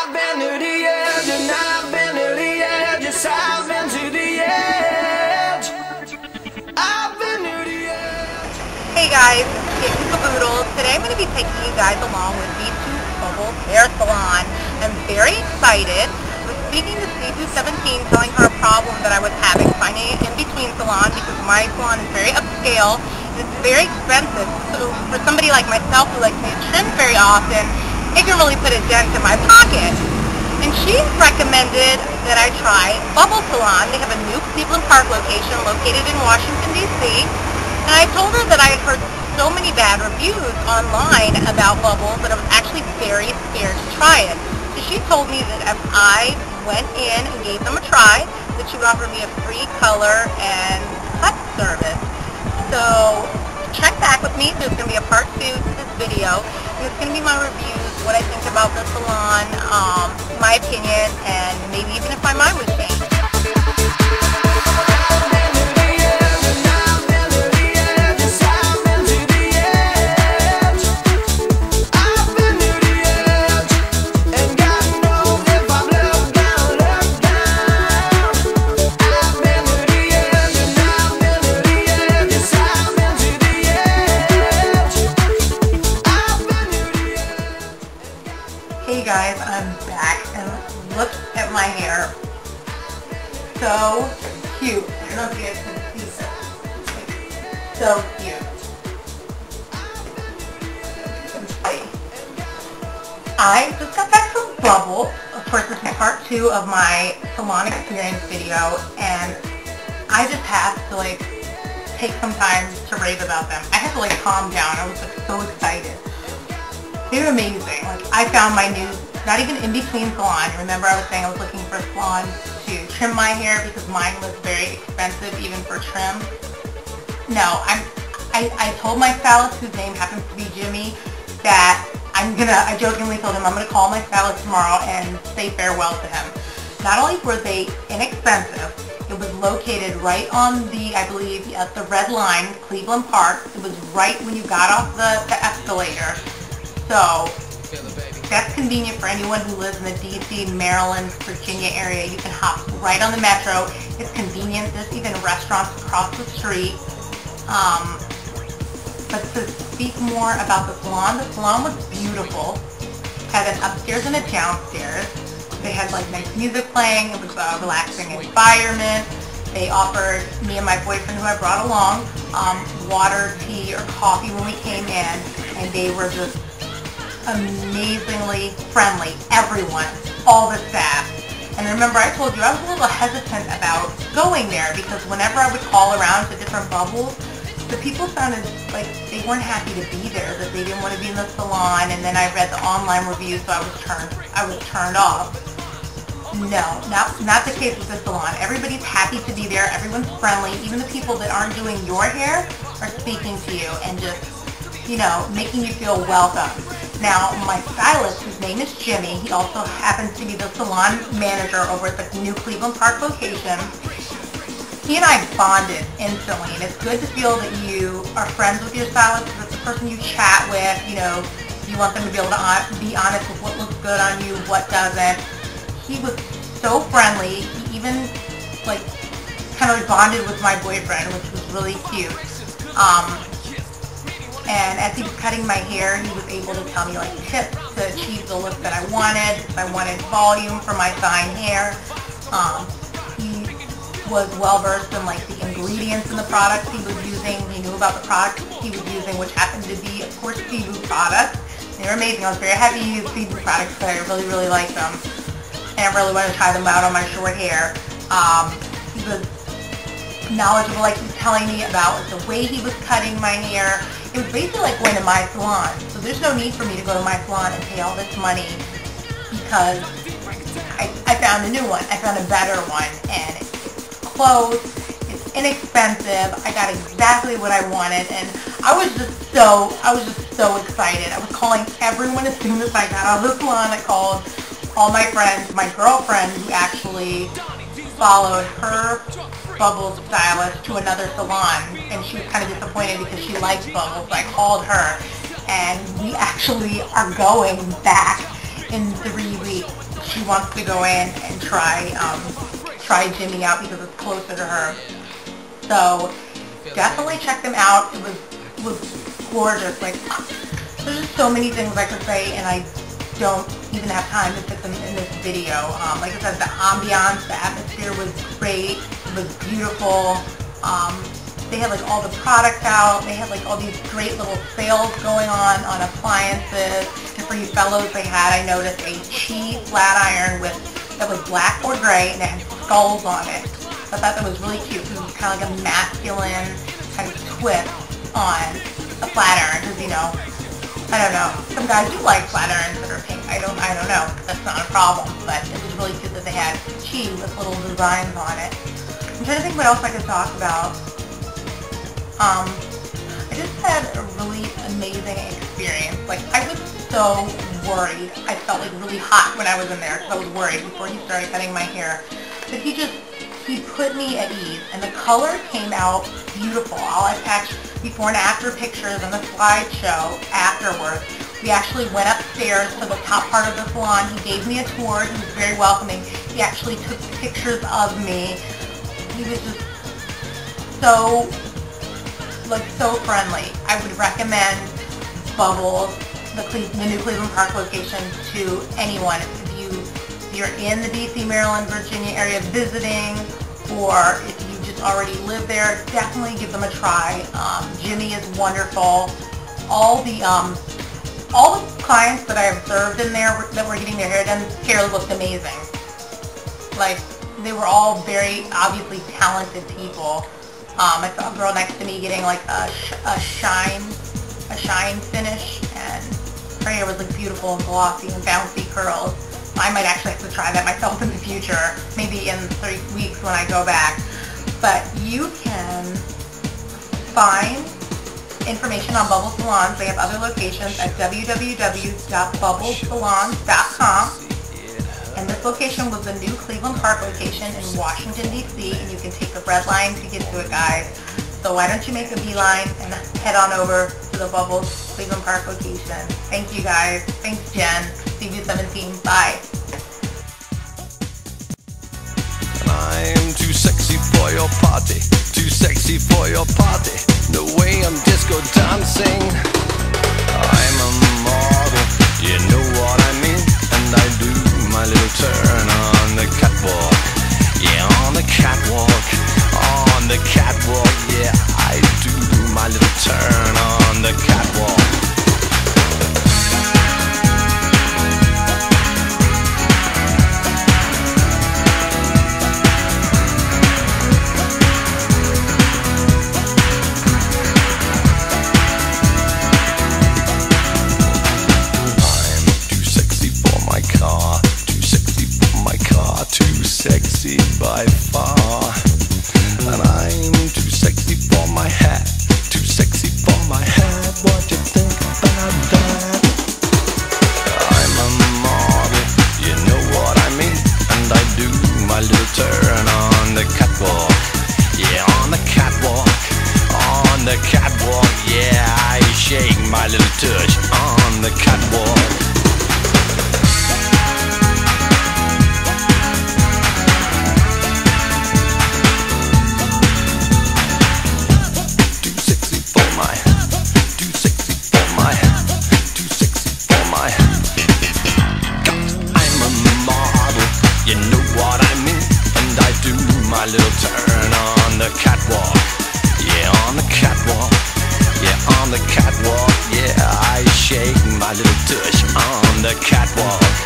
I've been to the edge, and I've been to the edge. Yes, I've been to the edge. I've been to the edge. Hey guys, it's Bubbles. Today I'm going to be taking you guys along with me to Bubbles Hair Salon. I'm very excited. I was speaking to C217, telling her a problem that I was having finding an in-between salon because my salon is very upscale and it's very expensive. So for somebody like myself who likes to get trimmed very often, it can really put a dent in my pocket. And she recommended that I try Bubbles Salon. They have a new Cleveland Park location located in Washington, D.C. And I told her that I had heard so many bad reviews online about Bubbles that I was actually very scared to try it. So she told me that if I went in and gave them a try, that she would offer me a free color and cut service. So check back with me. There's going to be a part 2 to this video. And it's going to be my reviews, what I think about the salon, my opinion, and maybe even if my mind would change. Hey guys, I'm back and look at my hair. So cute. I don't know if you guys can see this. So cute. I just got back from Bubbles. Of course, this is part 2 of my salon experience video, and I just have to take some time to rave about them. I had to calm down. I was so excited. They're amazing. I found my new, not even in-between salon. Remember I was saying I was looking for a salon to trim my hair because mine was very expensive even for trim. No, I told my stylist, whose name happens to be Jimmy, that I jokingly told him I'm going to call my stylist tomorrow and say farewell to him. Not only were they inexpensive, it was located right on I believe, the red line, Cleveland Park. It was right when you got off the escalator. So that's convenient for anyone who lives in the D.C., Maryland, Virginia area. You can hop right on the metro. It's convenient. There's even restaurants across the street. But to speak more about the salon was beautiful. It had an upstairs and a downstairs. They had nice music playing. It was a relaxing environment. They offered me and my boyfriend, who I brought along, water, tea, or coffee when we came in, and they were just amazingly friendly. Everyone, all the staff. And remember, I told you I was a little hesitant about going there because whenever I would call around to different Bubbles, the people sounded like they weren't happy to be there, that they didn't want to be in the salon. And then I read the online reviews, so I was turned off. No, not the case with the salon. Everybody's happy to be there. Everyone's friendly. Even the people that aren't doing your hair are speaking to you and just, making you feel welcome. Now, my stylist, whose name is Jimmy, he also happens to be the salon manager over at the new Cleveland Park location. He and I bonded instantly, and it's good to feel that you are friends with your stylist because it's the person you chat with. You want them to be able to be honest with what looks good on you, what doesn't. He was so friendly. He even kind of bonded with my boyfriend, which was really cute. And as he was cutting my hair, he was able to tell me tips to achieve the look that I wanted. If I wanted volume for my fine hair. He was well versed in the ingredients in the products he was using. He knew about the products he was using, which happened to be, of course, seafood products. They were amazing. I was very happy to use seafood products because I really, really liked them. And I really wanted to try them out on my short hair. He was knowledgeable, he was telling me about the way he was cutting my hair. It was basically like going to my salon. So there's no need for me to go to my salon and pay all this money because I found a new one. I found a better one, and it's close, it's inexpensive. I got exactly what I wanted, and I was just so excited. I was calling everyone as soon as I got out of the salon. I called all my friends. My girlfriend, who actually followed her Bubbles stylist to another salon, and she was kind of disappointed because she likes Bubbles, so I called her, and we actually are going back in 3 weeks. she wants to go in and try Jimmy out because it's closer to her. So definitely check them out. It was gorgeous. Like, there's just so many things I could say, and I don't even have time to fit them in this video. Like I said, the ambiance, the atmosphere was great. It was beautiful. They had like all the products out. They had like all these great little sales going on appliances. And for you fellows, they had, I noticed, a Chi flat iron that was black or gray, and it had skulls on it. I thought that was really cute because it was kind of like a masculine kind of twist on a flat iron. Because, you know, I don't know. Some guys do like flat irons that are pink. I don't know. That's not a problem. But it was really cute that they had Chi with little designs on it. I'm trying to think what else I could talk about. I just had a really amazing experience. Like, I was so worried. I felt like really hot when I was in there because I was worried before he started cutting my hair. But he put me at ease, and the color came out beautiful. I'll attach before and after pictures on the slideshow afterwards. We actually went upstairs to the top part of the salon. He gave me a tour. He was very welcoming. He actually took pictures of me. He was just so friendly. I would recommend Bubbles, the new Cleveland Park location, to anyone. If you're in the DC, Maryland, Virginia area visiting, or if you just already live there, definitely give them a try. Jimmy is wonderful. All the clients that I observed in there that were getting their hair done, hair looked amazing. Like, they were all very obviously talented people. I saw a girl next to me getting like a shine finish, and her hair was like beautiful and glossy and bouncy curls. I might actually have to try that myself in the future, maybe in 3 weeks when I go back. But you can find information on Bubbles Salons. They have other locations at www.bubblessalons.com. And this location was the new Cleveland Park location in Washington, D.C., and you can take the red line to get to it, guys. So why don't you make a beeline and head on over to the Bubbles Cleveland Park location. Thank you, guys. Thanks, Jen. CV17. Bye. I'm too sexy for your party, too sexy for your party. No way I'm disco dancing. I'm a model, you know what I mean. And I do my little turn on the catwalk. Yeah, on the catwalk, on the catwalk. Yeah, I do my little turn on the catwalk. Sexy by far, and I'm too sexy for my hat, too sexy for my hat. What you think about that? I'm a model, you know what I mean, and I do my little turn on the catwalk. Yeah, on the catwalk, on the catwalk. Yeah, I shake my little touch on the catwalk. My little turn on the catwalk. Yeah, on the catwalk. Yeah, on the catwalk. Yeah, I shake my little tush on the catwalk.